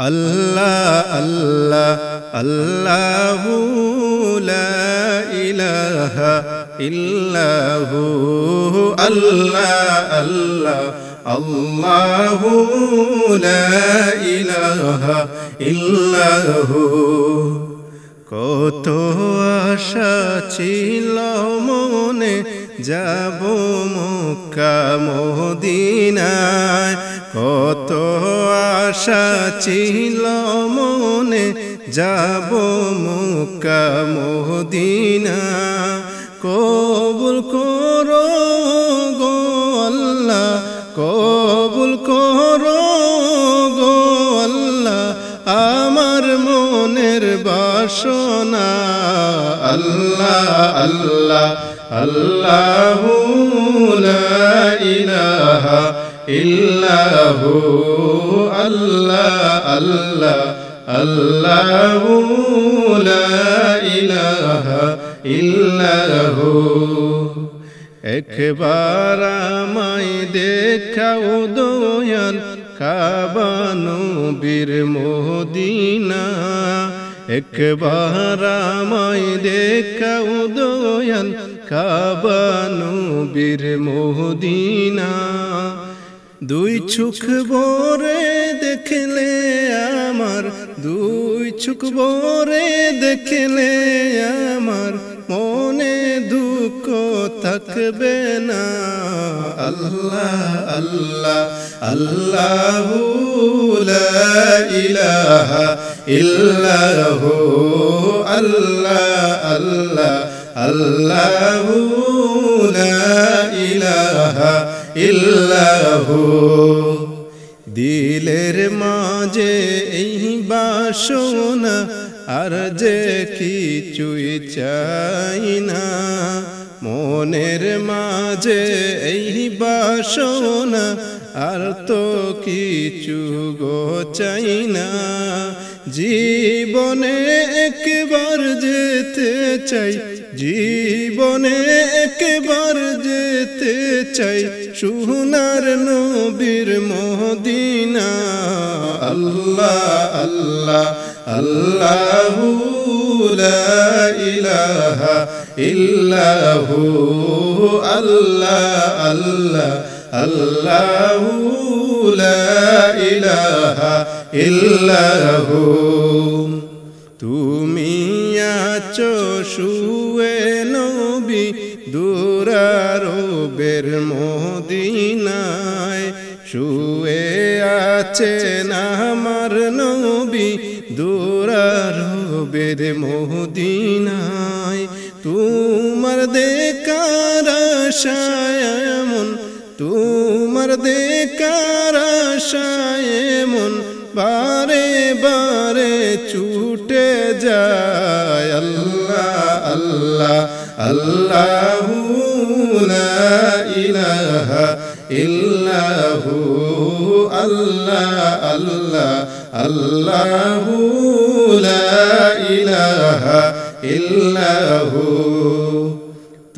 আল্লাহ আল্লাহ আল্লাহু লা ইলাহা ইল্লাহু আল্লাহ আল্লাহ আল্লাহু লা ইলাহা ইল্লাহু। কত আশা ছিল মনে যাব মক্কা মদিনায়, কত আশা ছিল মনে যাব মক্কা মদিনা। কবুল করো গো আল্লাহ, কবুল করো গো আল্লাহ আমার মনের বাসনা। আল্লাহ আল্লাহ আল্লাহু লা ইলাহা ইল্লাহু আল্লাহ আল্লাহ আল্লাহু লা ইলাহা ইল্লাহু। একবার আমায় দেখাও দয়াল কাবা নবীর মদিনা, একবার আমায় দেখাও দয়াল কাবা নবীর মদিনা। দুই চোখ ভরে দেখলে আমার, দুই চোখ ভরে দেখলে আমার মনে দুঃখ থাকবে না। আল্লাহ আল্লাহ আল্লাহু লা ইলাহা ইল্লাহু আল্লাহ আল্লাহ আল্লাহু লা ইলাহা ইল্লাহু। দিলের মাঝে এই বাসনা আর যে কিছুই চাই না, মনের মাঝে এই বাসনা আর তো কিছু গো চাই না। জীবনে একবার যেতে চাই, জীবনে একবার যেতে চাই সোনার নবীর মদিনা। আল্লাহ আল্লাহ আল্লাহু লা ইলাহা ইল্লাহু আল্লাহ আল্লাহ আল্লাহু লা ইলাহা ইল্লাহু। তুমি আছো শুয়ে নবী দুরারবের মদিনায়, শুয়ে আছেন আমার নবী দুরারবের মদিনায়। তোমার দেখার আশায় মন, তোমার দেখার আশায় মন বারে বারে ছুটে যায়। আল্লাহ আল্লাহ আল্লাহু লা ইলাহা ইল্লাহু আল্লাহ আল্লাহ আল্লাহু লা ইলাহা ইল্লাহু।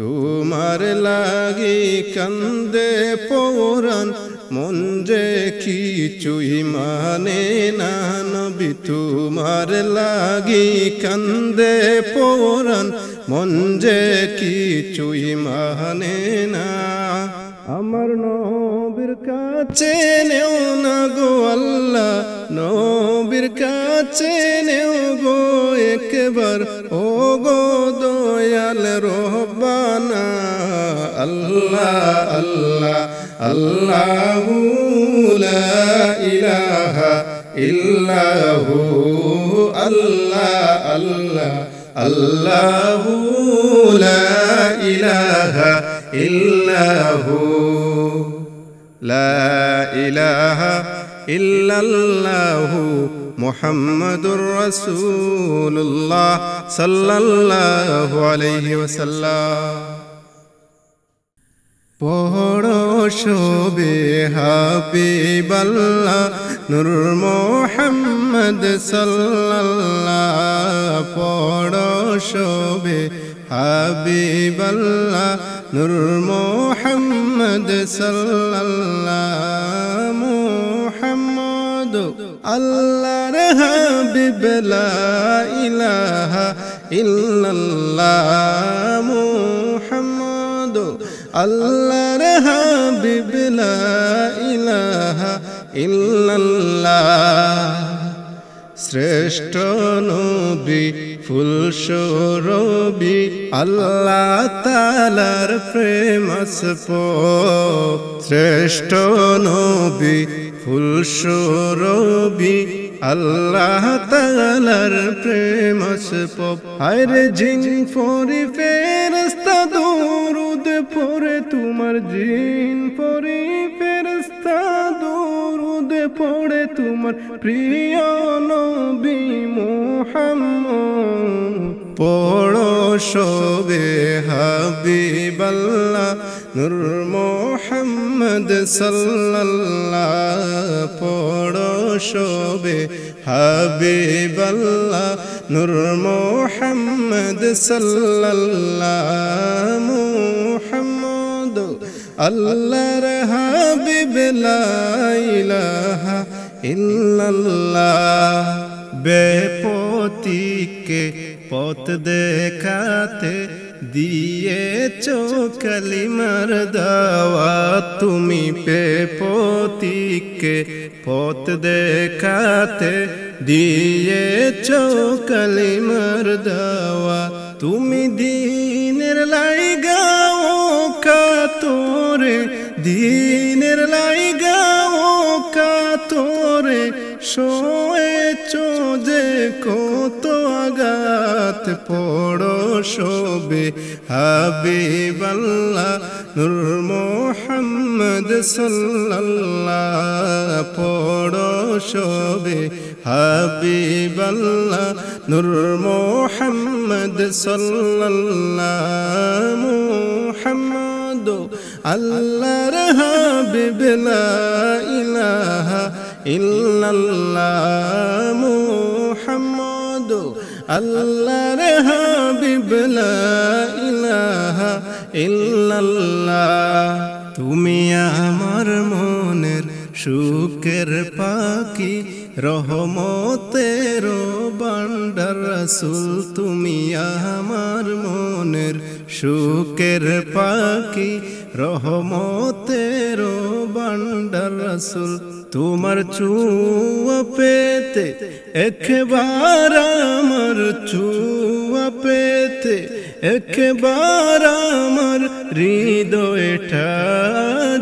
তোমার লাগি কান্দে পরাণ মন যে কিছুই মানে না নবী, তোমার লাগি কান্দে পরাণ মন যে কিছুই মানে না। আমার নবীর কাছে নেও না গো আল্লাহ, নবীর কাছে নেও গো একবার ও গো দয়াল রব্বানা। আল্লাহ আল্লাহ আল্লাহু লা ইলাহা ইল্লাহু আল্লাহ আল্লাহ আল্লাহু লা ইলাহা ইল্লাহু। লা ইলাহা ইল্লাল্লাহু মুহাম্মাদুর রাসূলুল্লাহ সাল্লাল্লাহু আলাইহি ওয়াসাল্লাম। পড়ো শোবে হাবিবাল্লাহ নূর মুহাম্মদ সাল্লাল্লাহ, পড়ো শোবে হাবিবাল্লাহ নূর মুহাম্মদ সাল্লাল্লাহ। মুহাম্মদ আল্লাহর হাবিব লা ইলাহা ইল্লাল্লাহ মুহাম্মদ আল্লাহর হাবিব লা ইলাহা ইল্লাল্লাহ শ্রেষ্ঠ নবী ফুলসুরবি আল্লাহ তাআলার প্রেমস্পর্শ শ্রেষ্ঠ নবী ফুলসুরবি আল্লাহ তাআলার প্রেমস্পর্শ আরে জিন পরি ফেরেশতা দরুদ পড়ে তোমার জিন পরি ফেরেশতা দরুদ পড়ে তোমার প্রিয় নবী মুহাম্মদ পড়ো সবে হাবিবাল্লাহ নূর মুহাম্মদ সাল্লাল্লাহ পড়ো সবে হাবিবাল্লাহ নূর মুহাম্মদ সাল্লাল্লাহ মুহাম্মদ আল্লাহর হাবিব লা ইলাহা ইল্লাল্লাহ বেপতিকে পথ দেখাতে দিয়েছো কালিমার দাওয়াত তুমি বেপতিকে পথ দেখাতে দিয়েছো কালিমার দাওয়াত তুমি দ্বীনের লাইগাও কাতরে দ্বীনের লাইগাও কাতরে শোয়েছো যে কত আঘাত পড়ো সবে হাবিবাল্লাহ নূর মুহাম্মদ সাল্লাল্লাহ পড়ো সবে হাবিবাল্লাহ নূর মুহাম্মদ সাল্লাল্লাহ মুহাম্মদ আল্লাহর হাবিব লা ইলাহা ইল্লাল্লাহ মুহাম্মদ আল্লাহর হাবিব লা ইলাহা ইল্লাল্লাহ তুমি আমার মনের সুখের পাখি রহমতের ভান্ডার রাসূল তুমি আমার মনের সুখের পাখি রহমতের ভান্ডার রাসূল তোমার চুয়া পেতে একবার আমার চুয়া পেতে একবার আমার হৃদয়টা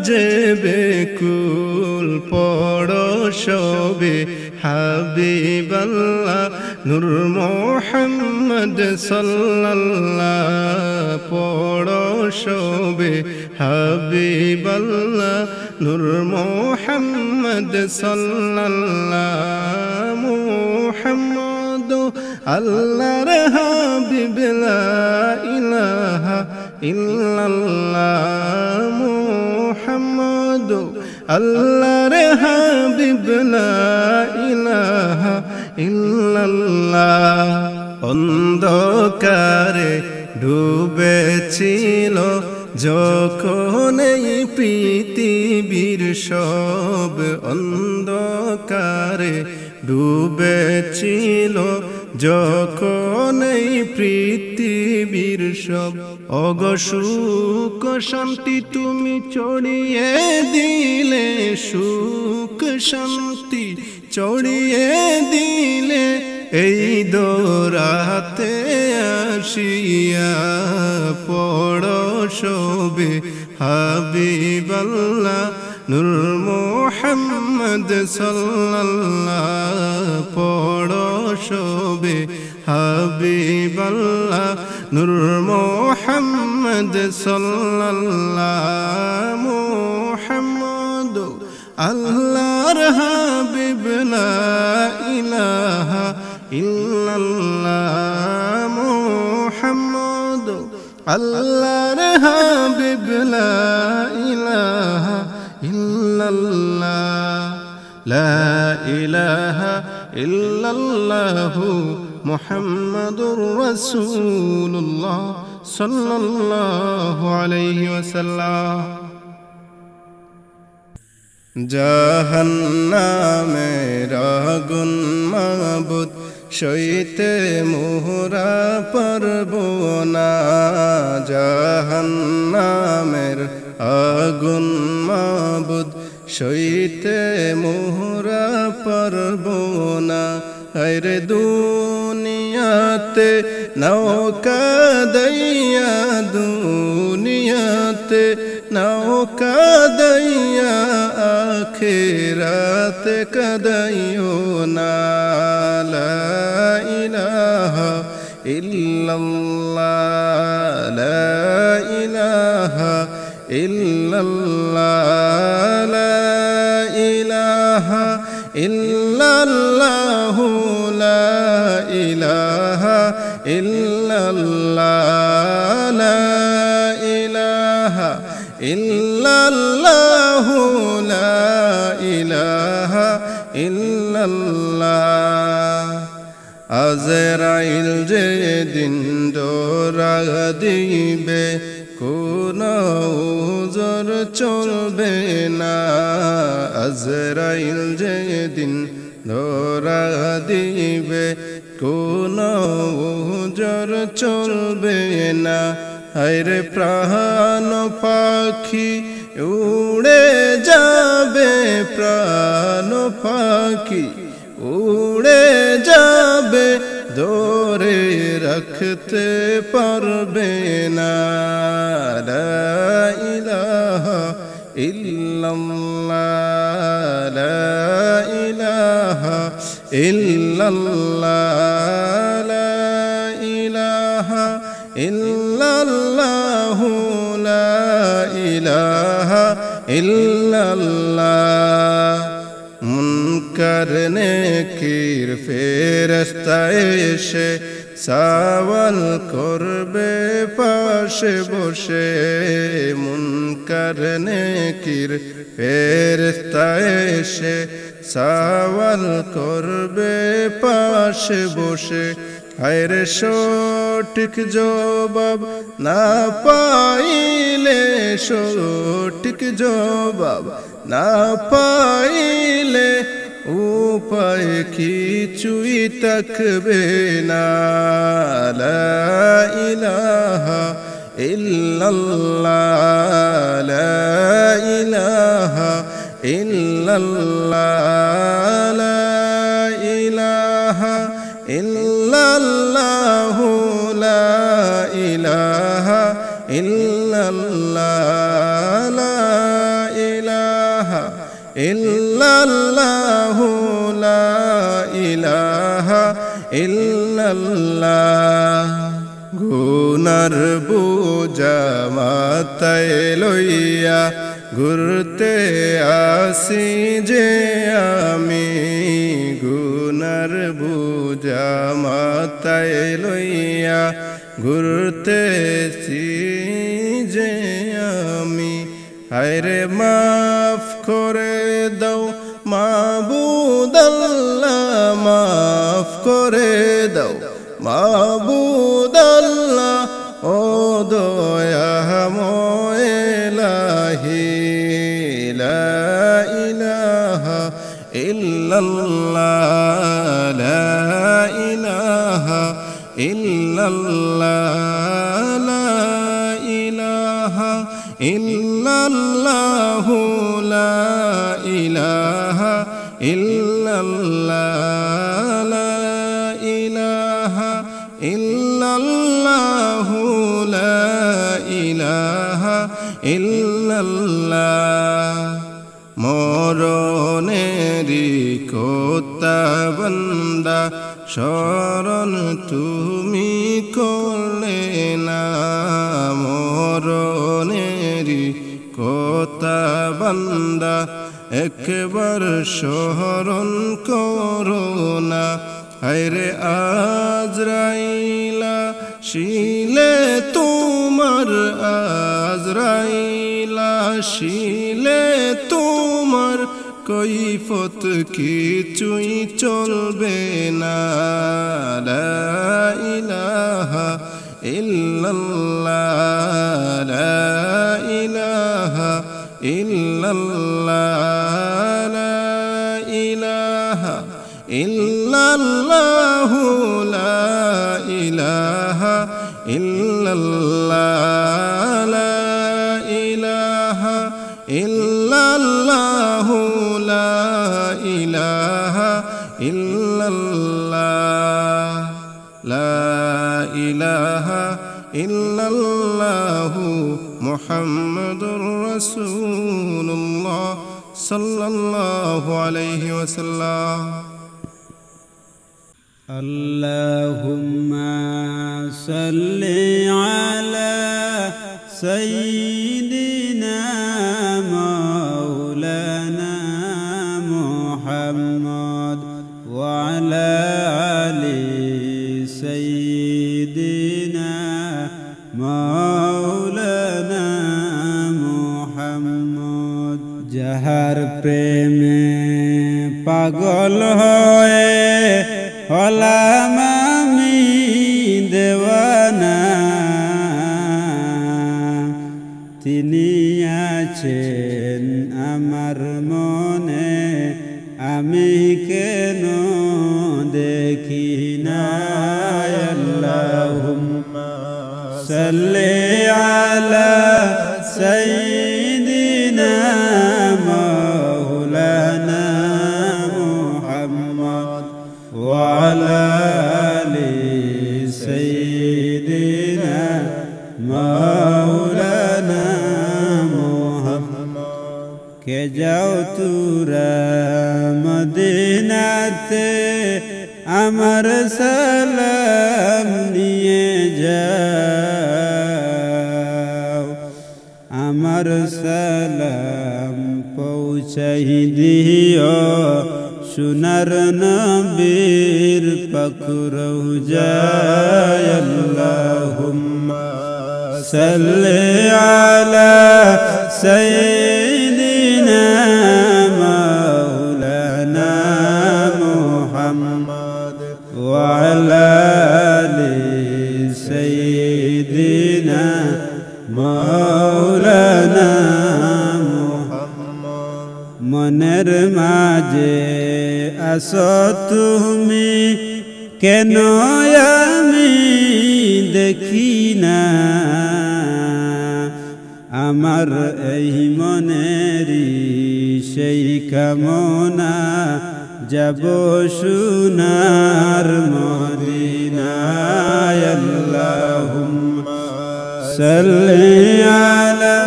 যে বেকুল পড়ো সবে হাবিবাল্লাহ নূর মুহাম্মদ সাল্লাল্লাহ পড়ো সবে হাবিবাল্লাহ নূর মুহাম্মদ সাল্লাল্লাহ মুহাম্মদ আল্লাহর হাবিব লা ইলাহা ইল্লাল্লাহ মুহাম্মদ আল্লাহর হাবিব লা ইলাহা ইল্লাল্লাহ অন্ধকারে ডুবেছিল যখন এই পৃথিবীর সব অন্ধকারে ডুবেছিল যখন এই পৃথিবীর সব অগসুখ শান্তি তুমি ছড়িয়ে দিলে সুখ শান্তি ছড়িয়ে দিলে এই দোরাতে আসিয়া পড়ো সবে হাবিবাল্লাহ নূর মুহাম্মদ সাল্লাল্লাহ পড়ো সবে হাবিবাল্লাহ নূর মুহাম্মদ সাল্লাল্লাহ মুহাম্মদ আল্লাহর হাবিব লা ইলাহা ইল্লাল্লাহ মুহাম্মদ আল্লাহর হাবিব লা ইলাহা ইল্লাল্লাহ লা ইলাহা ইল্লাল্লাহ মুহাম্মাদুর রাসূলুল্লাহ সাল্লাল্লাহু আলাইহি ওয়াসাল্লাম। জাহান্নামের আগুন মাবুদ সইতে মোরা পারব না, জাহান্নামের আগুন মাবুদ সইতে মোরা পারব না। আরে দুনিয়াতে নৌকা দাইয়া, দুনিয়াতে নৌকা দাইয়া, আখিরাতে কাদাইও না। লা ইলাহা ইল্লাল্লাহ, লা ইলাহা ইল্লাল্লাহ, লা ইলাহা ইল্লাল্লাহ, লা ইলাহা ইল্লাল্লাহ, লা ইলাহা ইল্লাল্লাহ, লা ইলাহা ইল্লাল্লাহ। আজরাইল যেদিন ডোরা দিবে, কোনো ওজর চলবে না। আজরাইল যেদিন ডোরা দিবে, কোনো ওজর চলবে না। হায়রে প্রাণ পাখি উড়ে যাবে, প্রাণ পাখি উড়ে যাবে, ধরে রাখতে পারবে না। লা ইলাহা ইল্লাল্লাহ, লা ইলাহা ইল্লাল্লাহ, লা ইলাহা ইল্লাল্লাহ, লা ইলাহা ইল্লাল্লাহ। মুনকার নেকির ফেরেশতা এসে সওয়াল করবে পাশে বসে, মুনকার নেকির ফেরেশতা এসে সওয়াল করবে পাশে বসে। হায়রে সঠিক জবাব না পাইলে, সঠিক জবাব না পাইলে, উপায় কিছুই থাকবে না। লা ইলাহা ইল্লাল্লাহ, লা ইলাহা ইল্লাল্লাহ, লা ইলাহা ইল্লাল্লাহ, লা ইলাহা ইল্লাল্লাহ, লা ইলাহা ইল্লাল্লাহ, লা ইলাহা ইল্লাল্লাহ। গুনার বোঝা মাথায় লইয়া ঘুরতে আসি যে আমি, গুনার বোঝা মাথায় লইয়া ঘুরতেছি যে আমি। হায়রে মাফ করে দাও মাবুদ আল্লাহ, মাফ করে দাও মাবুদ আল্লাহ, ও দয়াময় ইলাহি। লা ইলাহা ইল্লাল্লাহ, লা ইলাহা ইল্লাল্লাহ, লা ইলাহা ইল্লাল্লাহ, লা ইলাহা ইল্লাল্লাহ, লা ইলাহা ইল্লাল্লাহ, লা ইলাহা ইল্লাল্লাহ। মরণেরি কোতা বান্দা শরণ তুমি করলে না, মরণেরি কোতা বান্দা একবার শরণ করো না। হায়রে আজরাইলা শিলে তোমার, আজরাইলা শিলে তোমার, কৈফত কিছুই চলবে না। লা ইলাহা ইল্লাল্লাহ, লা ইলাহা ইল্লাল্লাহ, ইল্লাল্লাহু লা ইলাহা ইল্লাল্লাহ লা ইলাহা ইল্লাল্লাহু লা ইলাহা ইল্লাল্লাহ লা ইলাহা ইল্লাল্লাহু মুহাম্মাদুর রাসূলুল্লাহ সাল্লাল্লাহু আলাইহি ওয়াসাল্লাম। আল্লাহুম্মা সাল্লি আলা সাইয়্যিদিনা মাওলানা মুহাম্মদ ওয়া আলা আলি সাইয়্যিদিনা মাওলানা মুহাম্মদ। যাহার প্রেমে পাগল হয়ে হলাম আমি দেওয়ানা, তিনি আছেন আমার মনে, আমি কেন দেখি না। আল্লাহুম্মা সাল্লি আলা সাইয়্যিদিনা মাওলানা মুহাম্মদ ওয়া আলা আলি সাইয়্যিদিনা মাওলানা মুহাম্মদ। কে যাও তোরা মদিনাতে আমার সালাম নিয়ে যাও, আমার সালাম পৌঁছাই দিও সোনার নবীর পাক রওজায়। আল্লাহুম্মা সাল্লি আলা সাইয়্যিদিনা মাওলানা মুহাম্মদ ওয়া আলা আলি সাইয়্যিদিনা মাওলানা মুহাম্মদ। মনের মাঝে আসো তুমি, কেন আমি দেখি না? আমার এই মনেরই সেই কামনা, যাব সোনার মদিনায়। আল্লাহুম্মা সাল্লি আলা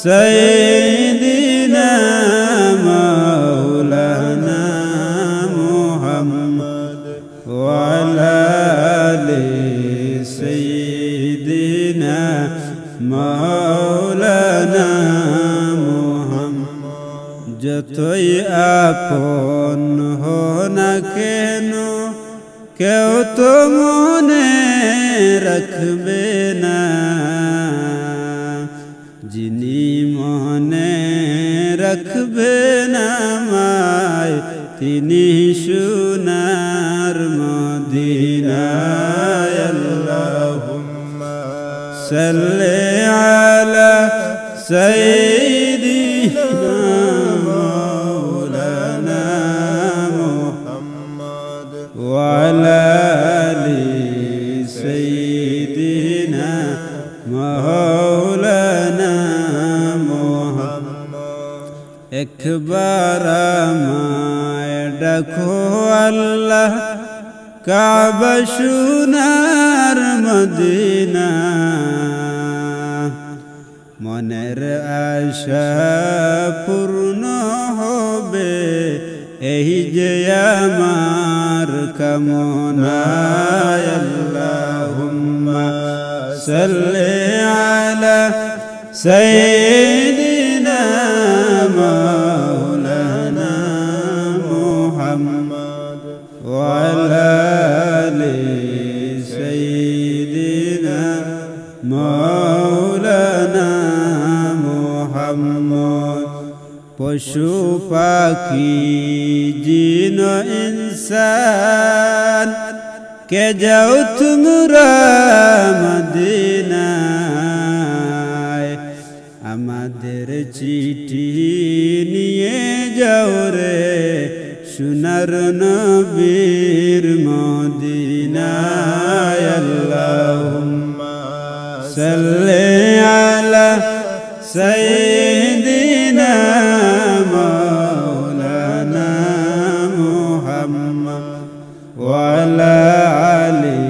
সাইয়্যিদিনা মাওলানা মুহাম্মদ ওয়া আলা আলি সাইয়্যিদিনা মাওলানা মুহাম্মদ। যতই আপন হো না কেন, কেউ তো মনে রাখবে না। যিনি মনে রাখবে না মায়, তিনি সোনার মদিনায়। আল্লাহুম্মা সাল্লি আলা সাইয়্যিদিনা মাওলানা মুহাম্মদ ওয়া আলা আলি সাইয়্যিদিনা মাওলানা মুহাম্মদ। একবার আমায় ডাকো আল্লাহ, কাবা সোনার মদিনা। মনের আশা পূর্ণ হবে, এই যে আমার কামনা। আল্লাহুম্মা সাল্লি আলা সাইয়্যিদিনা মাওলানা মুহাম্মদ ওয়া আলা আলি সাইয়্যিদিনা মাওলানা মুহাম্মদ। পশু পাখি জিন ইনসান, কে যাও তোমরা মদিনায়। আমাদের চিঠি নিয়ে যাও রে সোনার নবীর মদিনায় আল্লাহুম্মা সাল্লি আলা সাইয়্যিদিনা মাওলানা মুহাম্মদ ওয়া আলা আলি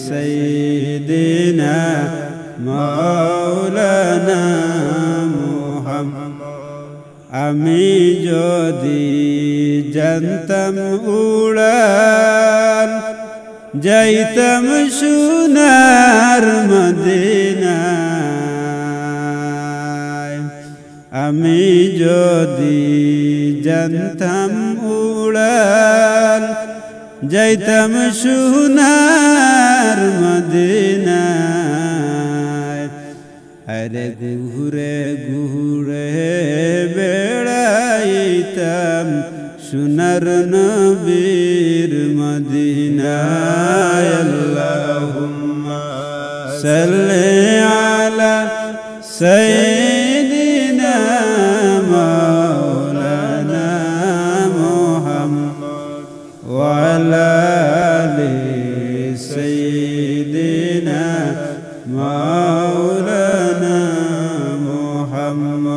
সাইয়্যিদিনা মাওলানা মুহাম্মদ আমি যদি জানতাম উড়ান যাইতাম সোনার মদিনায় আমি যদি জানতাম উড়ান যাইতাম সোনার মদিনায় আরে ঘুরে ঘুরে বেড়াইতাম সোনার নবীর মদিনায় আল্লাহুম্মা সাল্লি আলা সাইয়্যিদিনা মাওলানা মুহাম্মদ ওয়া আলা আলি সাইয়্যিদিনা মাওলানা মুহাম্মদ